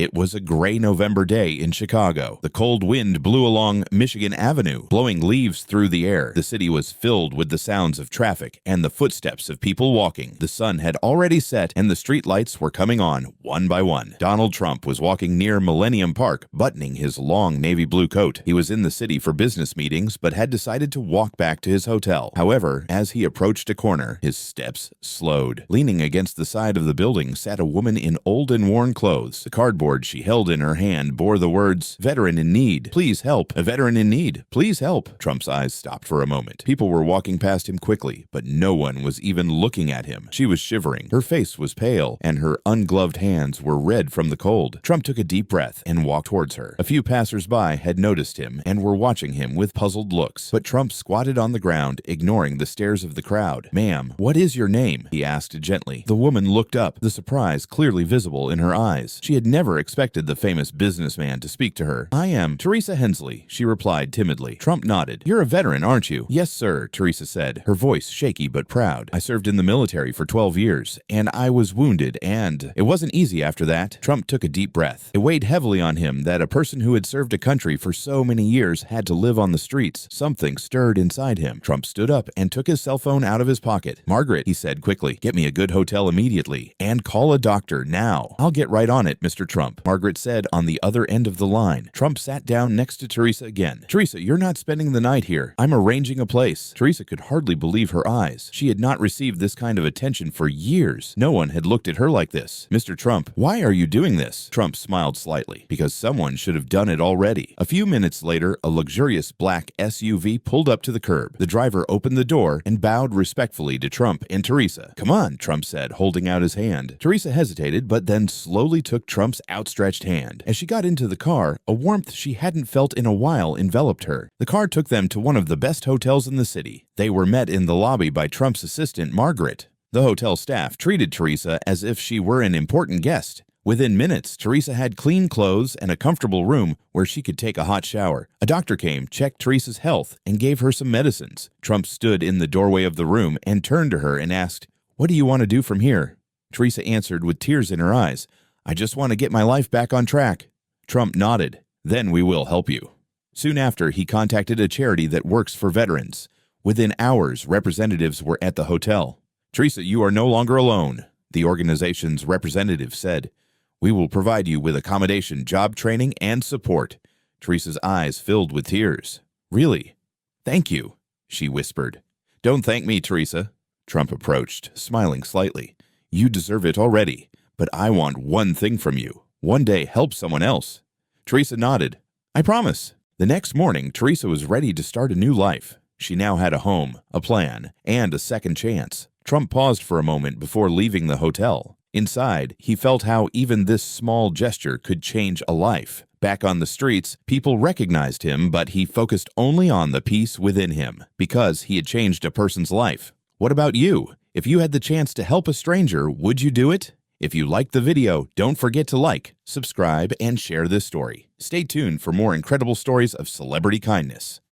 It was a gray November day in Chicago. The cold wind blew along Michigan Avenue, blowing leaves through the air. The city was filled with the sounds of traffic and the footsteps of people walking. The sun had already set and the street lights were coming on one by one. Donald Trump was walking near Millennium Park, buttoning his long navy blue coat. He was in the city for business meetings, but had decided to walk back to his hotel. However, as he approached a corner, his steps slowed. Leaning against the side of the building sat a woman in old and worn clothes. The cardboard she held in her hand bore the words, "Veteran in need. Please help. A veteran in need. Please help." Trump's eyes stopped for a moment. People were walking past him quickly, but no one was even looking at him. She was shivering. Her face was pale, and her ungloved hands were red from the cold. Trump took a deep breath and walked towards her. A few passers-by had noticed him and were watching him with puzzled looks, but Trump squatted on the ground, ignoring the stares of the crowd. "Ma'am, what is your name?" he asked gently. The woman looked up, the surprise clearly visible in her eyes. She had never expected the famous businessman to speak to her. "I am Teresa Hensley," she replied timidly. Trump nodded. "You're a veteran, aren't you?" "Yes, sir," Teresa said, her voice shaky but proud. "I served in the military for 12 years, and I was wounded, and it wasn't easy after that." Trump took a deep breath. It weighed heavily on him that a person who had served a country for so many years had to live on the streets. Something stirred inside him. Trump stood up and took his cell phone out of his pocket. "Margaret," he said quickly, "get me a good hotel immediately, and call a doctor now." "I'll get right on it, Mr. Trump," Margaret said on the other end of the line. Trump sat down next to Teresa again. "Teresa, you're not spending the night here. I'm arranging a place." Teresa could hardly believe her eyes. She had not received this kind of attention for years. No one had looked at her like this. "Mr. Trump, why are you doing this?" Trump smiled slightly. "Because someone should have done it already." A few minutes later, a luxurious black SUV pulled up to the curb. The driver opened the door and bowed respectfully to Trump and Teresa. "Come on," Trump said, holding out his hand. Teresa hesitated, but then slowly took Trump's outstretched hand. As she got into the car, a warmth she hadn't felt in a while enveloped her. The car took them to one of the best hotels in the city. They were met in the lobby by Trump's assistant, Margaret. The hotel staff treated Teresa as if she were an important guest. Within minutes, Teresa had clean clothes and a comfortable room where she could take a hot shower. A doctor came, checked Teresa's health, and gave her some medicines. Trump stood in the doorway of the room and turned to her and asked, "What do you want to do from here?" Teresa answered with tears in her eyes, "I just want to get my life back on track." Trump nodded. "Then we will help you." Soon after, he contacted a charity that works for veterans. Within hours, representatives were at the hotel. "Teresa, you are no longer alone," the organization's representative said. "We will provide you with accommodation, job training, and support." Teresa's eyes filled with tears. "Really? Thank you," she whispered. "Don't thank me, Teresa." Trump approached, smiling slightly. "You deserve it already, but I want one thing from you. One day help someone else." Teresa nodded. "I promise." The next morning, Teresa was ready to start a new life. She now had a home, a plan, and a second chance. Trump paused for a moment before leaving the hotel. Inside, he felt how even this small gesture could change a life. Back on the streets, people recognized him, but he focused only on the peace within him, because he had changed a person's life. What about you? If you had the chance to help a stranger, would you do it? If you liked the video, don't forget to like, subscribe, and share this story. Stay tuned for more incredible stories of celebrity kindness.